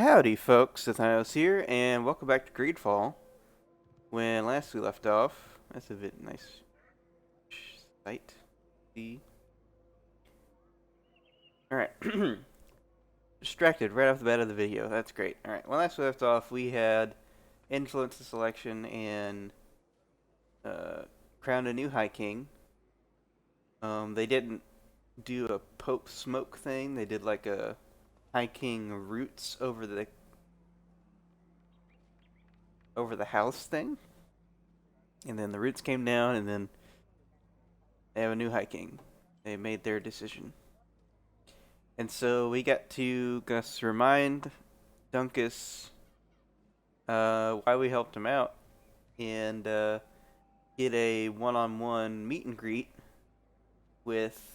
Howdy folks, Sithinos here, and welcome back to Greedfall. When last we left off, that's a bit nice sight. See? Alright. Distracted right off the bat of the video, that's great. Alright, when last we left off, we had influenced the selection and crowned a new High King. They didn't do a Pope smoke thing, they did like a High King roots over the house thing. And then the roots came down, and then they have a new High King. They made their decision. And so we got to remind Dunkus why we helped him out and get a one-on-one meet and greet with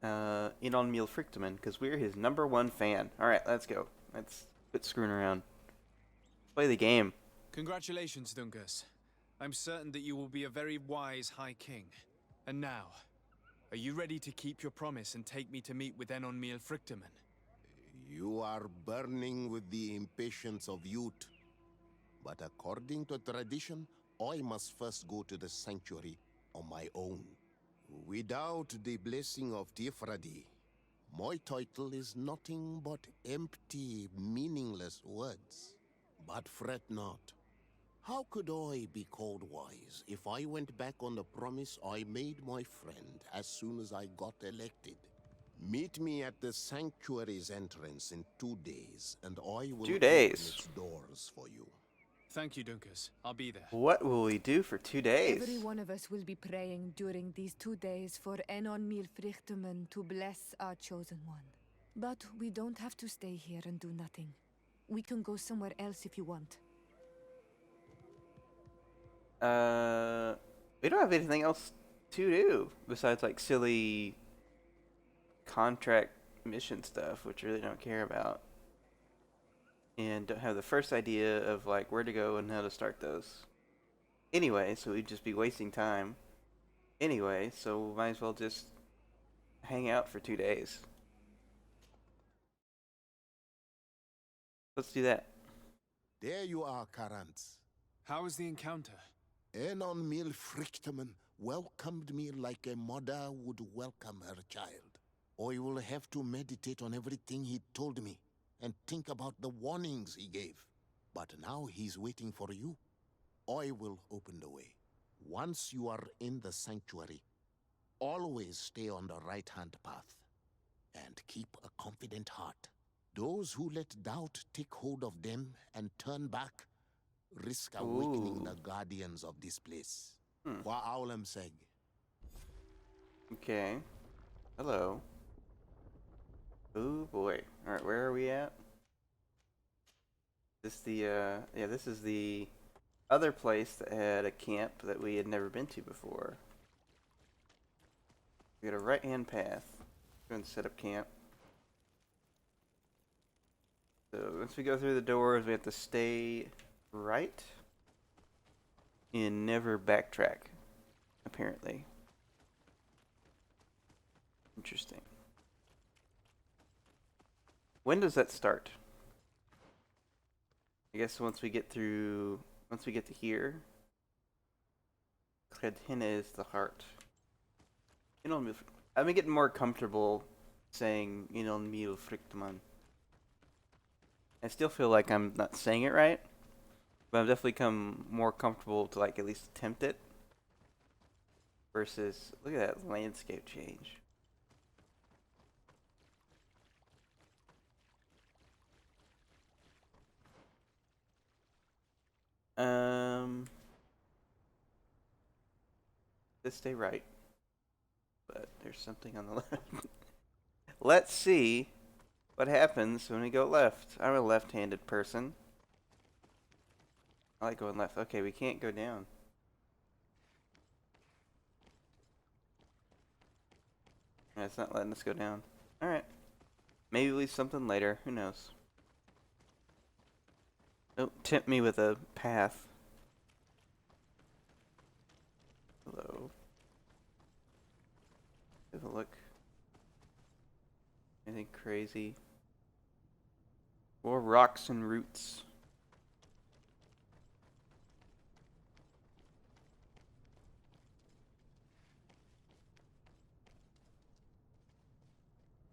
Inonmil Fricthimen, because we're his #1 fan. Alright, let's go. Let's quit screwing around. Play the game. Congratulations, Dunkus. I'm certain that you will be a very wise High King. And now, are you ready to keep your promise and take me to meet with Enonmil Fricthimen? You are burning with the impatience of youth. But according to tradition, I must first go to the sanctuary on my own. Without the blessing of Tifradi, my title is nothing but empty, meaningless words. But fret not. How could I be called wise if I went back on the promise I made my friend as soon as I got elected? Meet me at the sanctuary's entrance in 2 days, and I will 2 open days. its doors for you. Thank you, Dunkus. I'll be there. What will we do for 2 days? Every one of us will be praying during these 2 days for Enonmil Fricthimen to bless our chosen one. But we don't have to stay here and do nothing. We can go somewhere else if you want. We don't have anything else to do besides like silly contract mission stuff, which I really don't care about. And don't have the first idea of like where to go and how to start those. Anyway, so we'd just be wasting time. Anyway, so might as well just hang out for 2 days. Let's do that. There you are, Karantz. How was the encounter? Enonmil Fricthimen welcomed me like a mother would welcome her child. I will have to meditate on everything he told me and think about the warnings he gave. But now he's waiting for you. I will open the way. Once you are in the sanctuary, always stay on the right-hand path and keep a confident heart. Those who let doubt take hold of them and turn back risk awakening the guardians of this place. Wa Aulam Seg. Okay. Hello. Oh boy. Alright, where are we at? This this is the other place that had a camp that we had never been to before. We got a right-hand path. We're going to set up camp. So once we go through the doors, we have to stay right and never backtrack, apparently. Interesting. When does that start? I guess once we get to here. Fricthimen is the heart. I've been getting more comfortable saying Inonmil Fricthimen. I still feel like I'm not saying it right, but I've definitely come more comfortable to like at least attempt it. Versus, look at that landscape change. Let's stay right, but there's something on the left. Let's see what happens when we go left. I'm a left-handed person. I like going left. Okay, we can't go down. Yeah, it's not letting us go down. Alright. Maybe we'll leave something later. Who knows? Don't tempt me with a path. Hello. Have a look. Anything crazy? Or rocks and roots.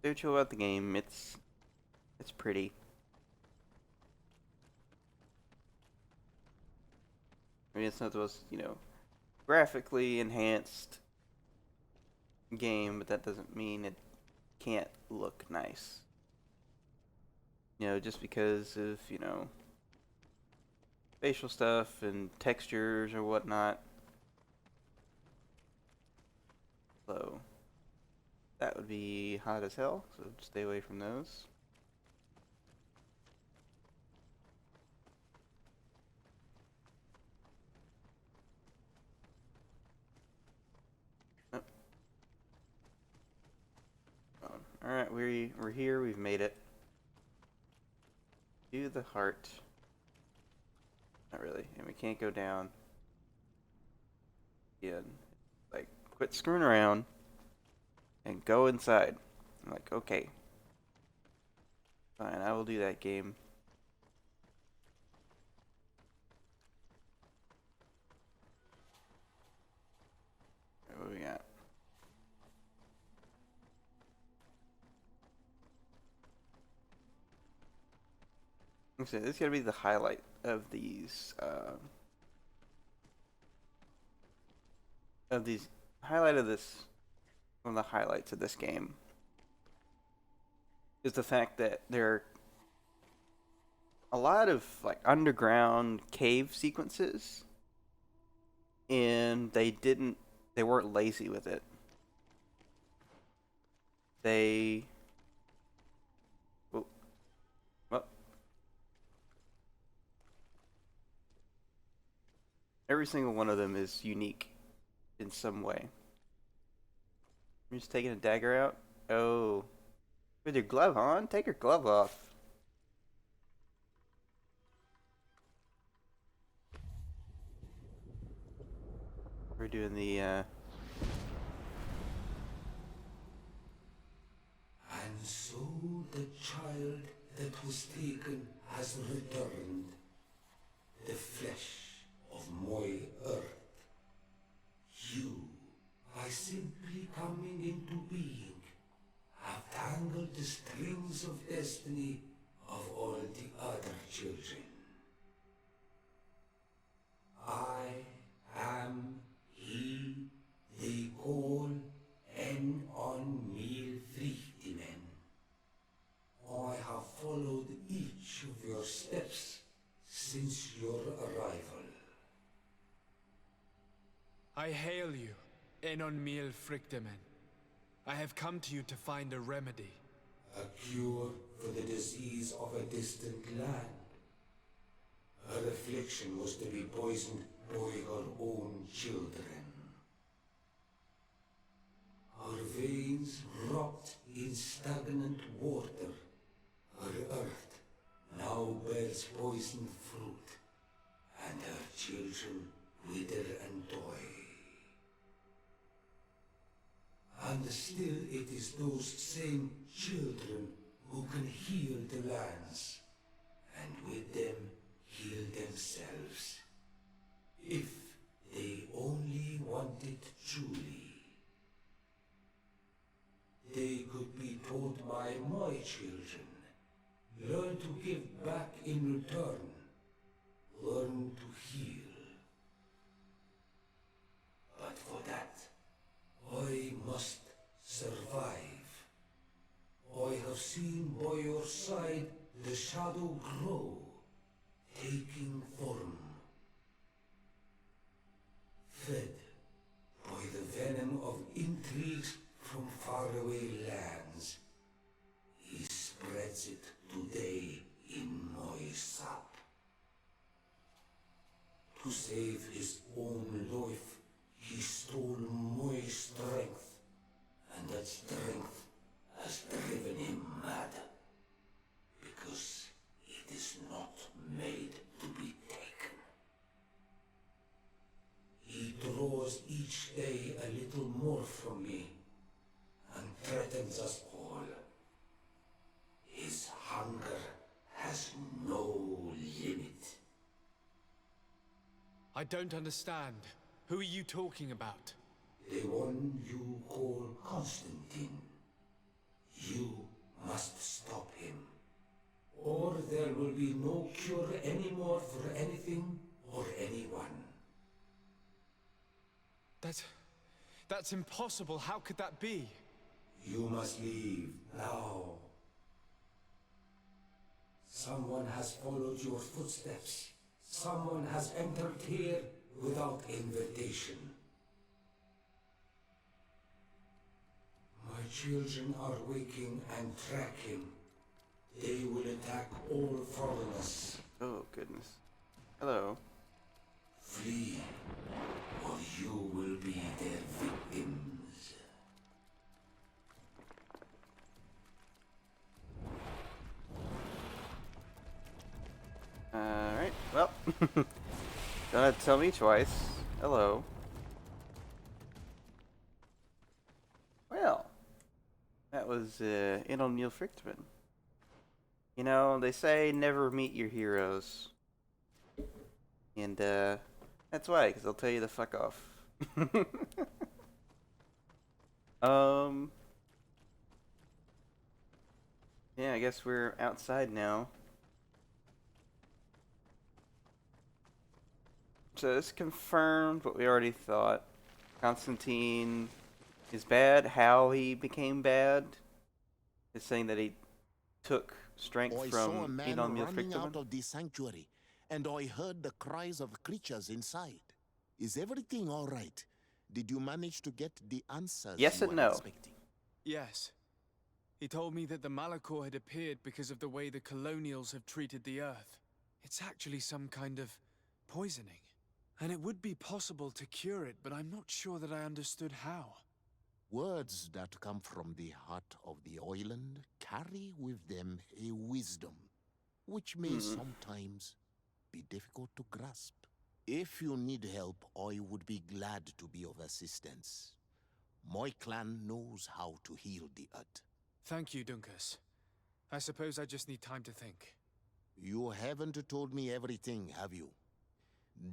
So chill about the game. It's pretty. I mean, it's not the most, graphically enhanced game, but that doesn't mean it can't look nice. Just because of, facial stuff and textures or whatnot. So, that would be hot as hell, so stay away from those. Alright, we're here, we've made it. To the heart. Not really, and we can't go down. Again. Like, quit screwing around and go inside. I'm like, okay. Fine, I will do that, game. What do we got? So this is gonna be the highlight of these. Highlight of this. One of the highlights of this game is the fact that there are a lot of like underground cave sequences, and they weren't lazy with it. Every single one of them is unique in some way. You're just taking a dagger out? Oh. With your glove on? Take your glove off. We're doing the, And so the child that was taken has returned, the flesh of my earth. You, by simply coming into being, have tangled the strings of destiny of all the other children. I am he they call on Fricthimen. I have followed each of your steps since your arrival. I hail you, Fricthimen. I have come to you to find a remedy. A cure for the disease of a distant land. Her affliction was to be poisoned by her own children. Her veins rot in stagnant water. Her earth now bears poisoned fruit, and her children wither and die. And still it is those same children who can heal the lands, and with them heal themselves, if they only want it truly. They could be taught by my children, learn to give back in return, learn to heal. But for that, I must survive. I have seen by your side the shadow grow, taking form. Fed by the venom of intrigues from faraway lands, he spreads it today in my sap. To save his own life, he stole my strength, and that strength has driven him mad, because it is not made to be taken. He draws each day a little more from me, and threatens us all. His hunger has has no limit. I don't understand. Who are you talking about? The one you call Constantine. You must stop him. Or there will be no cure anymore for anything or anyone. That's impossible. How could that be? You must leave now. Someone has followed your footsteps. Someone has entered here without invitation. My children are waking and tracking. They will attack all foreigners. Oh, goodness. Hello. Flee, or you will be their victims. Alright, well. Don't have to tell me twice. Hello. Well. That was, in on Neil Fricthimen. You know, they say never meet your heroes. And, that's why, because they'll tell you to fuck off. Yeah, I guess we're outside now. So this confirmed what we already thought. Constantine is bad. How he became bad is saying that he took strength I saw a from man Enon running out Milfrictimen. of the sanctuary, and I heard the cries of creatures inside. Is everything all right? Did you manage to get the answers Yes you and were no. expecting? Yes. He told me that the Malachor had appeared because of the way the colonials have treated the Earth. It's actually some kind of poisoning. And it would be possible to cure it, but I'm not sure that I understood how. Words that come from the heart of the island carry with them a wisdom, which may sometimes be difficult to grasp. If you need help, I would be glad to be of assistance. My clan knows how to heal the earth. Thank you, Dunkus. I suppose I just need time to think. You haven't told me everything, have you?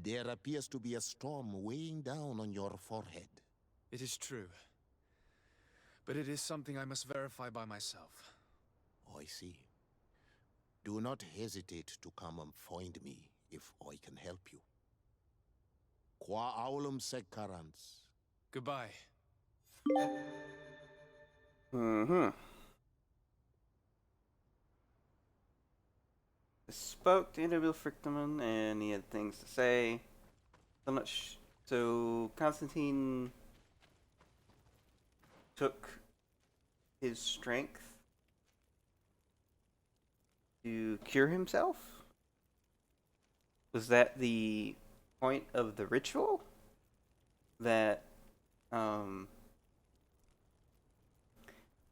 There appears to be a storm weighing down on your forehead. It is true. But it is something I must verify by myself. I see. Do not hesitate to come and find me if I can help you. Qua aulum secarans. Goodbye. Spoke to Enon Milfrictimen, and he had things to say. I'm not so Constantine took his strength to cure himself? Was that the point of the ritual? That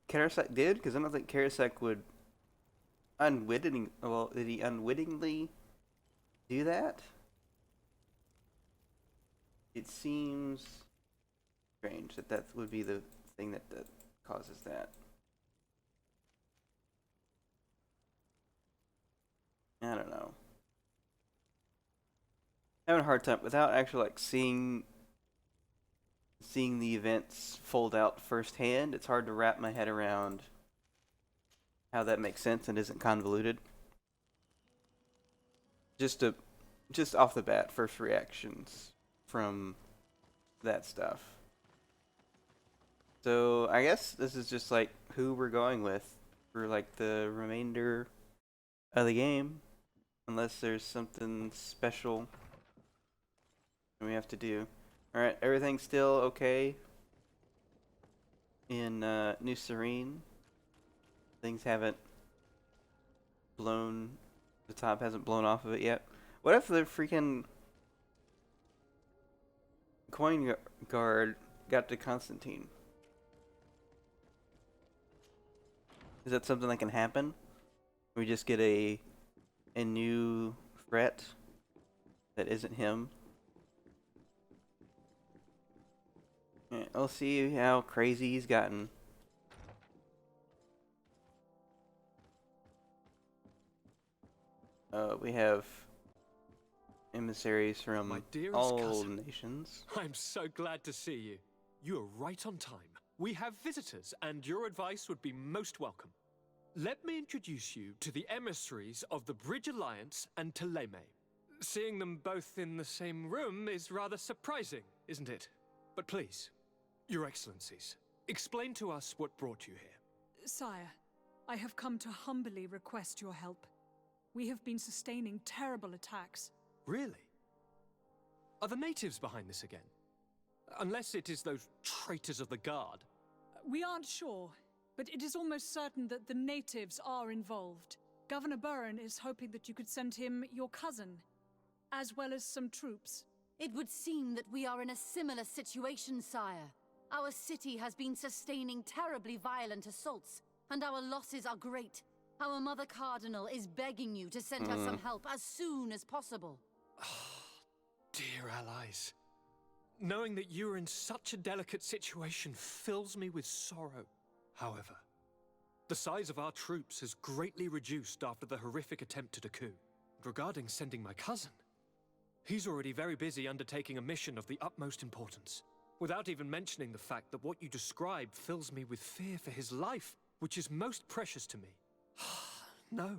Karasek did? Because I don't think Karasek would did he unwittingly do that? It seems strange that that would be the thing that causes that. I don't know. Having a hard time without actually like seeing the events fold out firsthand. It's hard to wrap my head around how that makes sense and isn't convoluted. Just off the bat, first reactions from that stuff. So I guess this is just like who we're going with for like the remainder of the game, unless there's something special we have to do. All right, everything's still okay in New Serene. Things haven't blown, the top hasn't blown off of it yet. What if the freaking coin guard got to Constantine? Is that something that can happen? We just get a new threat that isn't him? Yeah, we'll see how crazy he's gotten. We have emissaries from My dearest all cousin. nations. I'm so glad to see you. You are right on time. We have visitors, and your advice would be most welcome. Let me introduce you to the emissaries of the Bridge Alliance and Thélème. Seeing them both in the same room is rather surprising, isn't it? But please, Your Excellencies, explain to us what brought you here. Sire, I have come to humbly request your help. We have been sustaining terrible attacks. Really? Are the natives behind this again? Unless it is those traitors of the Guard. We aren't sure, but it is almost certain that the natives are involved. Governor Burren is hoping that you could send him your cousin, as well as some troops. It would seem that we are in a similar situation, sire. Our city has been sustaining terribly violent assaults, and our losses are great. Our Mother Cardinal is begging you to send her some help as soon as possible. Dear allies, knowing that you are in such a delicate situation fills me with sorrow. However, the size of our troops has greatly reduced after the horrific attempt at a coup. Regarding sending my cousin, he's already very busy undertaking a mission of the utmost importance, without even mentioning the fact that what you describe fills me with fear for his life, which is most precious to me. No,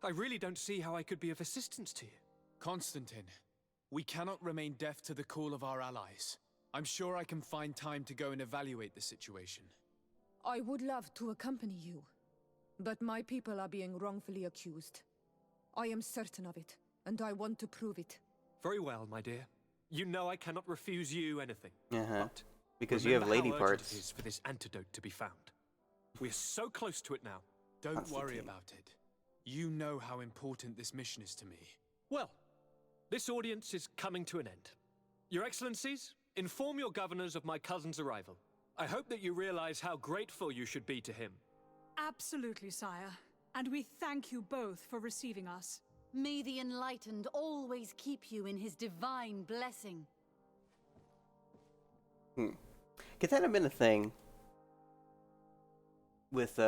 I really don't see how I could be of assistance to you. Constantine, we cannot remain deaf to the call of our allies. I'm sure I can find time to go and evaluate the situation. I would love to accompany you, but my people are being wrongfully accused. I am certain of it, and I want to prove it. Very well, my dear. You know I cannot refuse you anything. But because you have Remember lady how urgent parts. it is for this antidote to be found. We are so close to it now. Don't worry Constantine. about it. You know how important this mission is to me. Well, this audience is coming to an end. Your Excellencies, inform your governors of my cousin's arrival. I hope that you realize how grateful you should be to him. Absolutely, sire. And we thank you both for receiving us. May the Enlightened always keep you in his divine blessing. Could that have been a thing with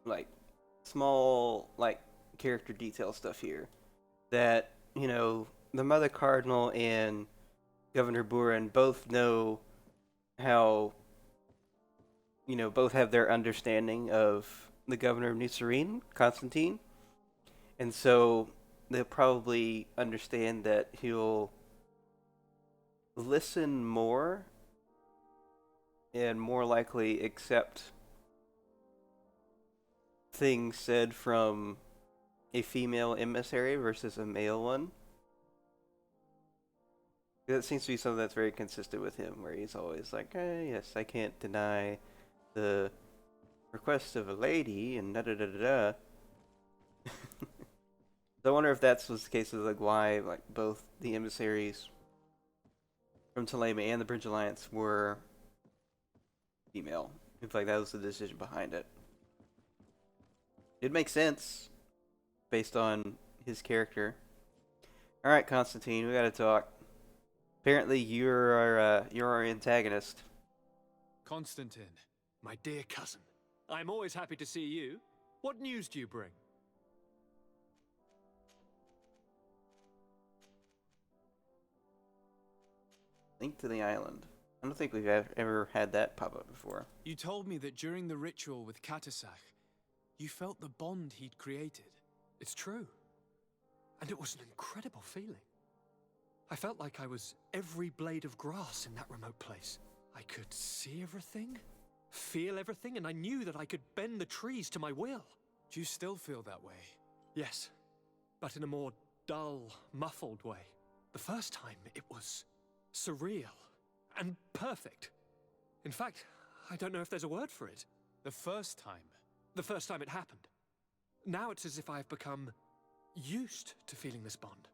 like small like character detail stuff here that the Mother Cardinal and Governor Buren both know how both have their understanding of the governor of New Serene, Constantine, and so they'll probably understand that he'll listen more and more likely accept things said from a female emissary versus a male one. That seems to be something that's very consistent with him, where he's always like, yes, I can't deny the request of a lady, and da-da-da-da-da. So I wonder if that was the case of why both the emissaries from Thélème and the Bridge Alliance were female. If that was the decision behind it. It makes sense based on his character. All right, Constantine, we gotta talk. Apparently, you're our antagonist. Constantine, My dear cousin, I'm always happy to see you. What news do you bring? Link to the island. I don't think we've ever had that pop up before. you told me that during the ritual with Katasach, you felt the bond he'd created. It's true. And it was an incredible feeling. I felt like I was every blade of grass in that remote place. I could see everything, feel everything, and I knew that I could bend the trees to my will. Do you still feel that way? Yes, but in a more dull, muffled way. The first time, it was surreal and perfect. In fact, I don't know if there's a word for it. The first time? The first time it happened. Now it's as if I've become used to feeling this bond.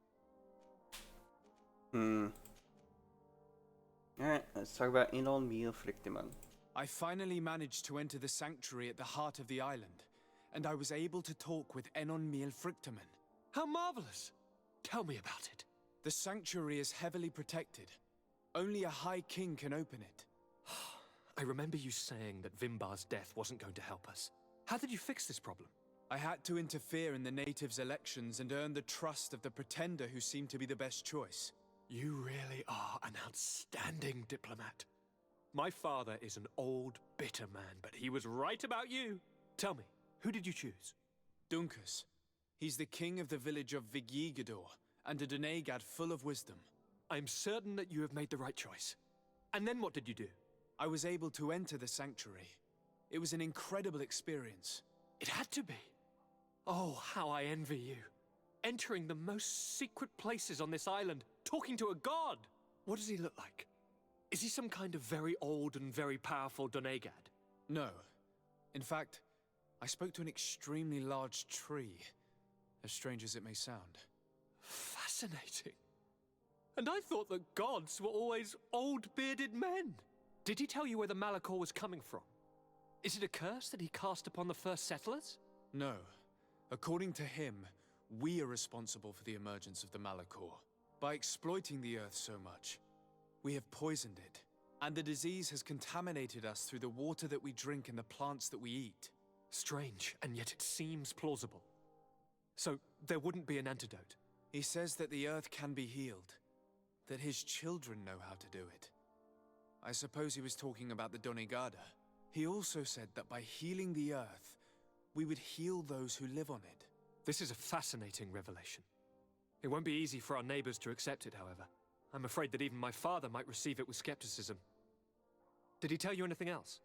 Alright, let's talk about Fricthimen. I finally managed to enter the sanctuary at the heart of the island, and I was able to talk with Fricthimen. How marvelous! Tell me about it. The sanctuary is heavily protected. Only a High King can open it. I remember you saying that Vimbar's death wasn't going to help us. How did you fix this problem? I had to interfere in the natives' elections and earn the trust of the pretender who seemed to be the best choice. You really are an outstanding diplomat. My father is an old, bitter man, but he was right about you. Tell me, who did you choose? Dunkus. He's the king of the village of Vigyigador, and a Donegad full of wisdom. I'm certain that you have made the right choice. And then what did you do? I was able to enter the sanctuary. It was an incredible experience. It had to be. Oh, how I envy you. Entering the most secret places on this island, talking to a god. What does he look like? Is he some kind of very old and very powerful Donegad? No. In fact, I spoke to an extremely large tree, as strange as it may sound. Fascinating. And I thought that gods were always old bearded men. Did he tell you where the Malachor was coming from? Is it a curse that he cast upon the first settlers? No. According to him, we are responsible for the emergence of the Malachor. By exploiting the earth so much, we have poisoned it, and the disease has contaminated us through the water that we drink and the plants that we eat. Strange, and yet it seems plausible. So, there wouldn't be an antidote? He says that the earth can be healed, that his children know how to do it. I suppose he was talking about the Donegada. He also said that by healing the earth, we would heal those who live on it. This is a fascinating revelation. It won't be easy for our neighbors to accept it, however. I'm afraid that even my father might receive it with skepticism. Did he tell you anything else?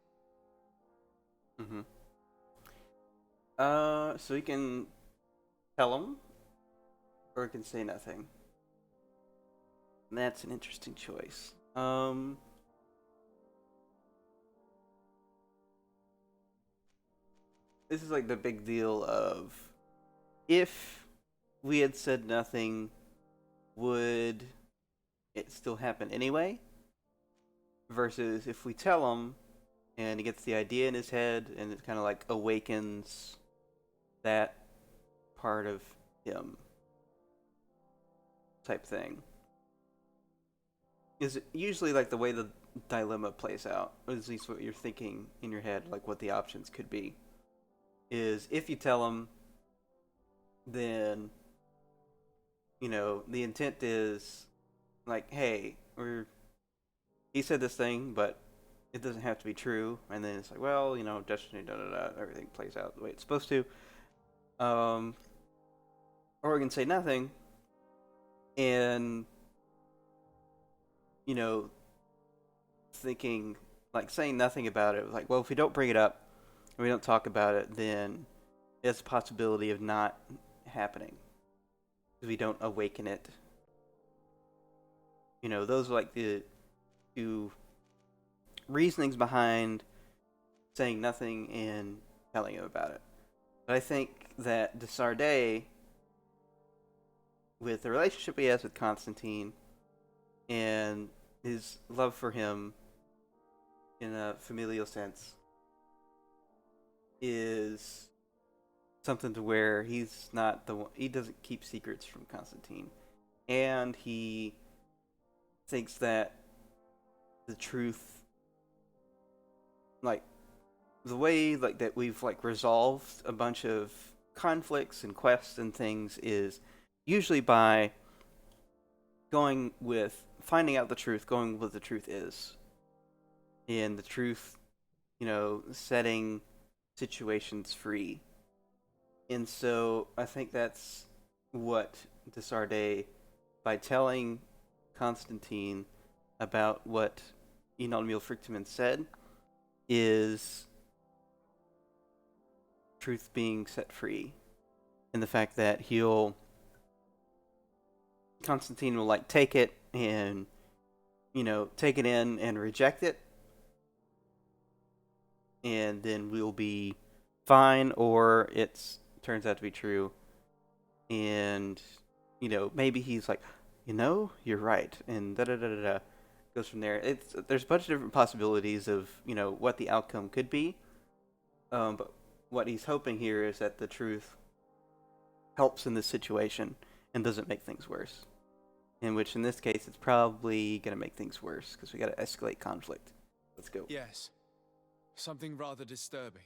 So he can tell him, or he can say nothing. And that's an interesting choice. This is like the big deal of, if we had said nothing, would it still happen anyway? Versus if we tell him, and he gets the idea in his head, and it kind of like awakens that part of him, type thing. Is it usually like the way the dilemma plays out, or at least what you're thinking in your head, like what the options could be, is if you tell him, then, you know, the intent is like, hey, he said this thing, but it doesn't have to be true. And then it's like, well, you know, destiny, everything plays out the way it's supposed to. Or we can say nothing, and, you know, thinking, like, saying nothing about it, like, well, if we don't bring it up, and we don't talk about it, then there's a possibility of not happening. If we don't awaken it. You know, those are like the two reasonings behind saying nothing and telling him about it. But I think that de Sardet, with the relationship he has with Constantine and his love for him in a familial sense, is something to where he's not the one, he doesn't keep secrets from Constantine, and he thinks that the truth, like the way like that we've like resolved a bunch of conflicts and quests and things, is usually by finding out the truth, going with what the truth is, and the truth, you know, setting situations free. And so I think that's what de Sardet, by telling Constantine about what Emil Fricthimen said, is truth being set free. And the fact that Constantine will like take it and, you know, take it in and reject it, and then we'll be fine, or it turns out to be true, and, you know, maybe he's like, you know, you're right, and da-da-da-da-da, goes from there. There's a bunch of different possibilities of, you know, what the outcome could be, but what he's hoping here is that the truth helps in this situation and doesn't make things worse. In which, in this case, it's probably going to make things worse, because we got to escalate conflict. Let's go. Yes. Something rather disturbing.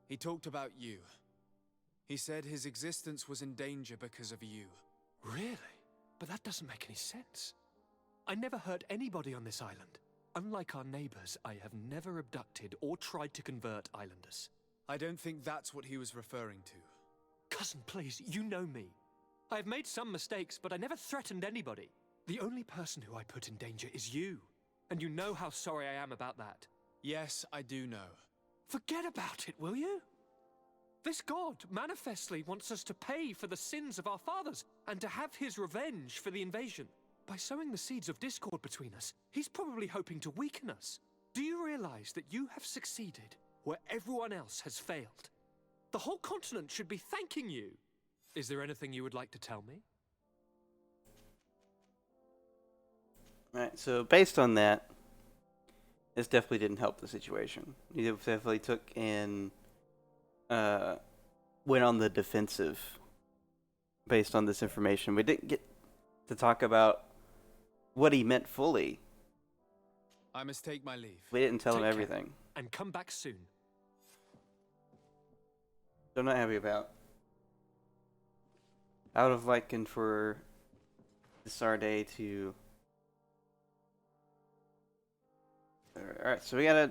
He talked about you. He said his existence was in danger because of you. Really? But that doesn't make any sense. I never hurt anybody on this island. Unlike our neighbors, I have never abducted or tried to convert islanders. I don't think that's what he was referring to. Cousin, please, you know me. I have made some mistakes, but I never threatened anybody. The only person who I put in danger is you. And you know how sorry I am about that. Yes, I do know. Forget about it, will you? This god manifestly wants us to pay for the sins of our fathers and to have his revenge for the invasion. By sowing the seeds of discord between us, he's probably hoping to weaken us. Do you realize that you have succeeded where everyone else has failed? The whole continent should be thanking you. Is there anything you would like to tell me? Right, so based on that, this definitely didn't help the situation. He definitely took and went on the defensive based on this information. We didn't get to talk about what he meant fully. I must take my leave. We didn't tell him Take care, everything. and come back soon. So I'm not happy about. Out of liking for the Sardet to. Alright, so we gotta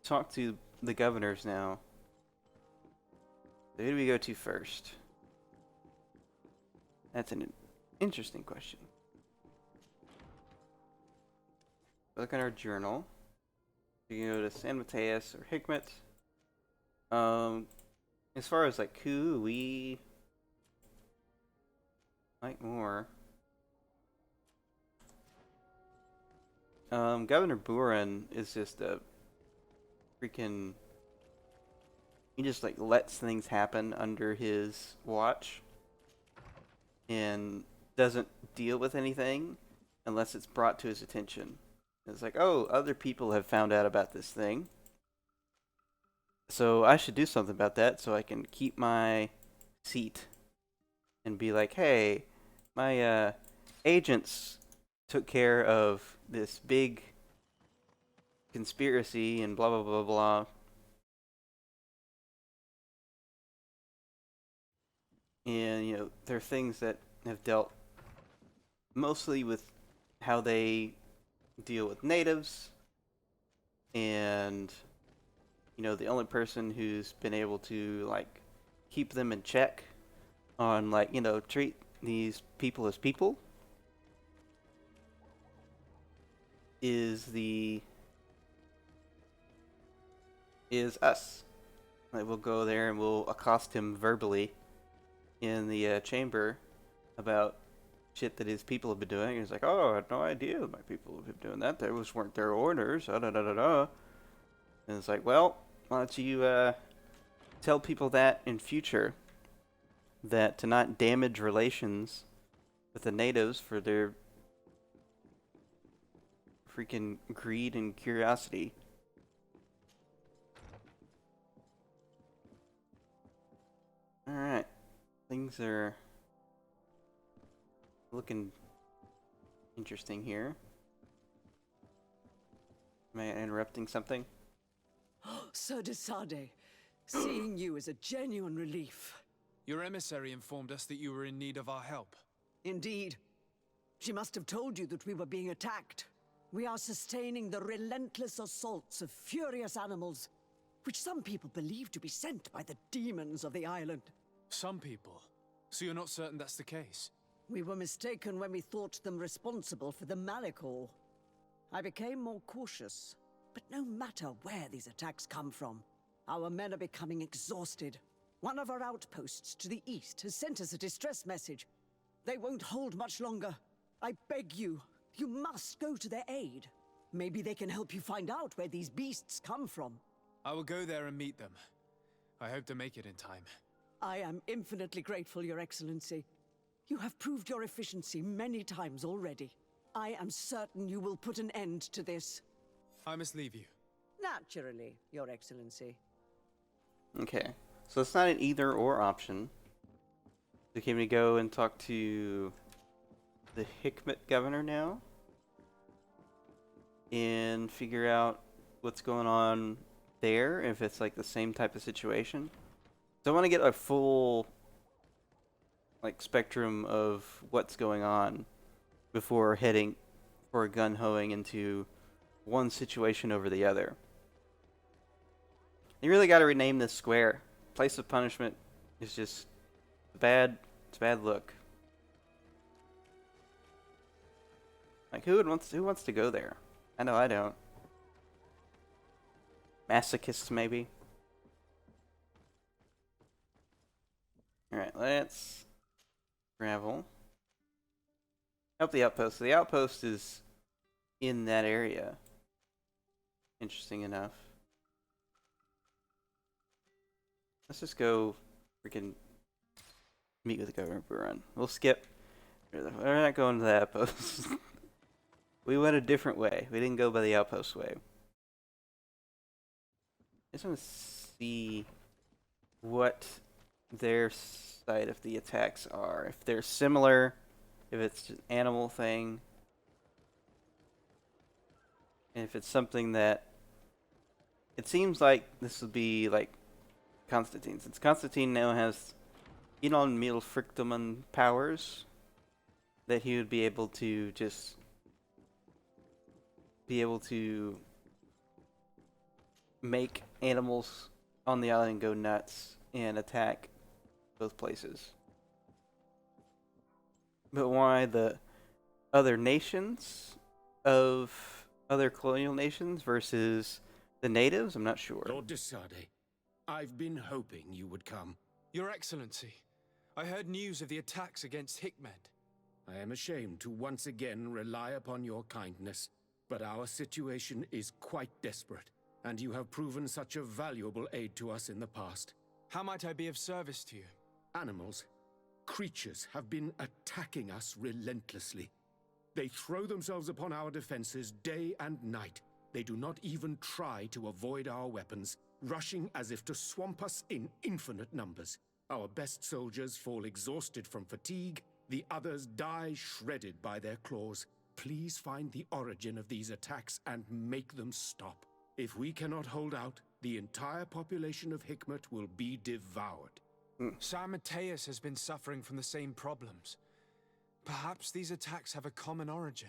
talk to the governors now. So who do we go to first? That's an interesting question. Look at our journal. We can go to San Mateus or Hikmet. As far as like who we like more. Governor Buren is just a freaking. He just like lets things happen under his watch and doesn't deal with anything unless it's brought to his attention. It's like, oh, other people have found out about this thing, so I should do something about that so I can keep my seat and be like, hey, my agents took care of this big conspiracy and blah blah blah blah. And you know, there are things that have dealt mostly with how they deal with natives, and you know, the only person who's been able to like keep them in check on like, you know, treat these people as people is us. Like, we'll go there and we'll accost him verbally in the chamber about shit that his people have been doing. And he's like, oh, I had no idea my people have been doing that. Those weren't their orders. Da da da da da. And it's like, well, why don't you tell people that in future, that to not damage relations with the natives for their freaking greed and curiosity. Alright. Things are looking interesting here. Am I interrupting something? Sir de Sardet, seeing you is a genuine relief. Your emissary informed us that you were in need of our help. Indeed. She must have told you that we were being attacked. We are sustaining the relentless assaults of furious animals, which some people believe to be sent by the demons of the island. Some people? So you're not certain that's the case? We were mistaken when we thought them responsible for the Malachor. I became more cautious. But no matter where these attacks come from, our men are becoming exhausted. One of our outposts to the east has sent us a distress message. They won't hold much longer. I beg you, you must go to their aid. Maybe they can help you find out where these beasts come from. I will go there and meet them. I hope to make it in time. I am infinitely grateful, Your Excellency. You have proved your efficiency many times already. I am certain you will put an end to this. I must leave you. Naturally, Your Excellency. Okay. So it's not an either or option. So can we go and talk to the Hikmet governor now? And figure out what's going on there, if it's like the same type of situation. So I want to get a full like spectrum of what's going on before heading for gun-hoing into one situation over the other. You really got to rename this square. Place of punishment is just bad. It's a bad look. Like who wants to go there? I know I don't. Masochists maybe. All right, let's travel up the outpost. So the outpost is in that area. Interesting enough. Let's just go freaking meet with the government run. We'll skip. We're not going to the outpost. We went a different way. We didn't go by the outpost way. I just want to see what their side of the attacks are. If they're similar, if it's an animal thing, and if it's something that it seems like this would be like Constantine. Since Constantine now has Enon Mil Fricthimen powers, that he would be able to just make animals on the island go nuts and attack both places. But why the other nations of other colonial nations versus the natives, I'm not sure. Lord de Sardet, I've been hoping you would come. Your Excellency, I heard news of the attacks against Hikmet. I am ashamed to once again rely upon your kindness, but our situation is quite desperate, and you have proven such a valuable aid to us in the past. How might I be of service to you? Animals, creatures have been attacking us relentlessly. They throw themselves upon our defenses day and night. They do not even try to avoid our weapons, rushing as if to swamp us in infinite numbers. Our best soldiers fall exhausted from fatigue, the others die shredded by their claws. Please find the origin of these attacks and make them stop. If we cannot hold out, the entire population of Hikmet will be devoured. Sir Mateus has been suffering from the same problems. Perhaps these attacks have a common origin.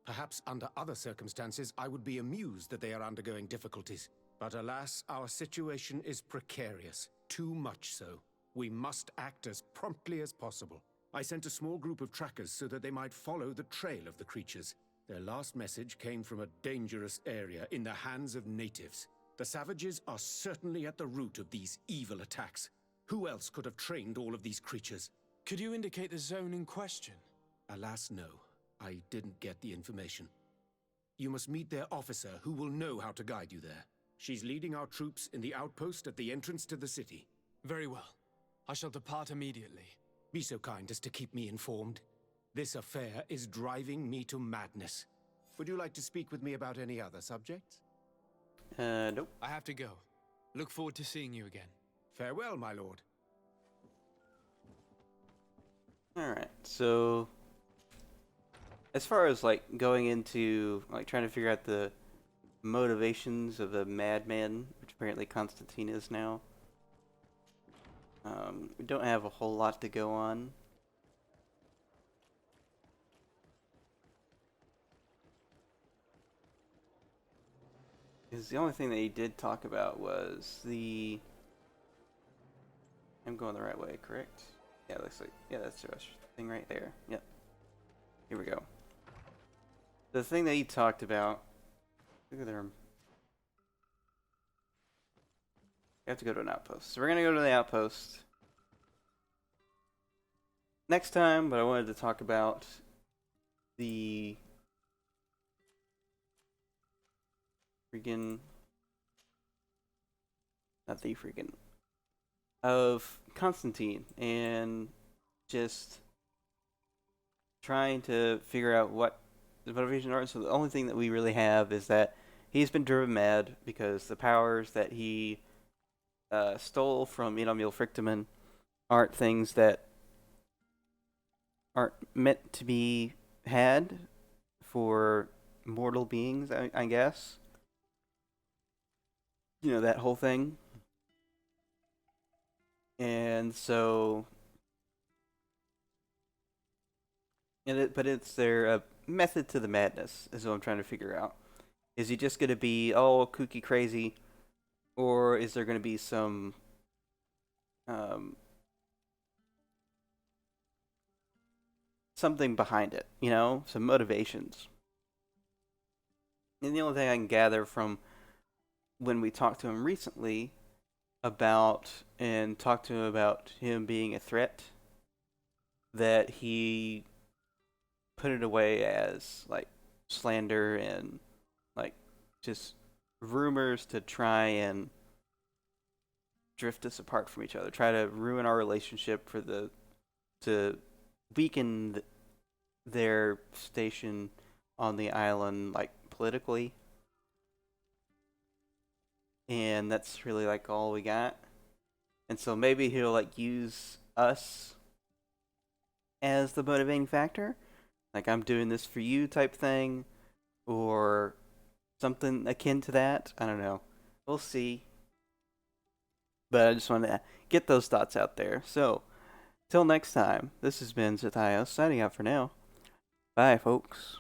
Perhaps under other circumstances, I would be amused that they are undergoing difficulties. But alas, our situation is precarious. Too much so. We must act as promptly as possible. I sent a small group of trackers so that they might follow the trail of the creatures. Their last message came from a dangerous area in the hands of natives. The savages are certainly at the root of these evil attacks. Who else could have trained all of these creatures? Could you indicate the zone in question? Alas, no. I didn't get the information. You must meet their officer, who will know how to guide you there. She's leading our troops in the outpost at the entrance to the city. Very well. I shall depart immediately. Be so kind as to keep me informed. This affair is driving me to madness. Would you like to speak with me about any other subjects? Nope. I have to go. Look forward to seeing you again. Farewell, my lord. Alright, so as far as like going into like trying to figure out the motivations of a madman, which apparently Constantine is now, we don't have a whole lot to go on. Because the only thing that he did talk about was the... I'm going the right way, correct? Yeah, it looks like... Yeah, that's the thing right there. Yep. Here we go. The thing that he talked about... Look at them. We have to go to an outpost. So we're going to go to the outpost next time, but I wanted to talk about the... of Constantine and just trying to figure out what the motivation are. So the only thing that we really have is that he's been driven mad because the powers that he stole from Enomil Fricthimen aren't things that aren't meant to be had for mortal beings, I guess. You know, that whole thing. And so, but it's their method to the madness is what I'm trying to figure out. Is he just gonna be all kooky crazy, or is there gonna be some um, something behind it? You know, some motivations. And the only thing I can gather from when we talked to him recently talked to him about him being a threat, that he put it away as like slander and like just rumors to try and drift us apart from each other, try to ruin our relationship to weaken their station on the island, like politically. And that's really like all we got. And so maybe he'll like use us as the motivating factor, like I'm doing this for you type thing, or something akin to that. I don't know. We'll see. But I just wanted to get those thoughts out there. So, till next time, this has been Zatayo signing out for now. Bye, folks.